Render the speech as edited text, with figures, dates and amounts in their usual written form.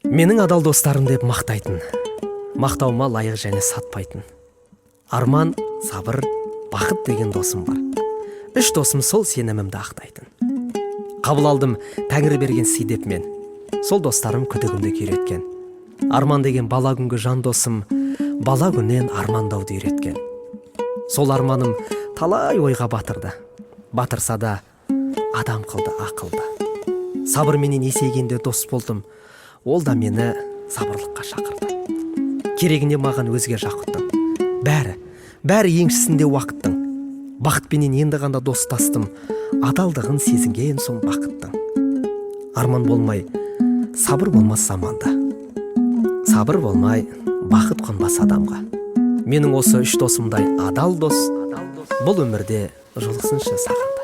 Менің адал достарым деп мақтайтын, мақтауыма лайық және сатпайтын. Арман, сабыр, бақыт деген досым бар. 3 досым сол сенімімді ақтайтын. Қабыл алдым Тәңірі берген сый деп мен. Сол достарым күдігімді күйреткен. Арман деген бала күнгі жан досым, бала күннен армандауды үйреткен. Сол арманым талай ойға батырды. Батырса да адам қылды ақылды. Сабыр менен есейгенде дос болдым. Ол да мені сабырлыққа шақырды. Керегінде маған өзге жақыттың. Бәрі еншісінде уақыттың. Бақытпенен енді ғанда достастым. Адалдығын сезінген соң бақыттың. Арман болмай, сабыр болмас заманда. Сабыр болмай, бақыт қонбас адамға. Менің осы 3 досымдай адал дос бұл өмірде жолықсыншы саған.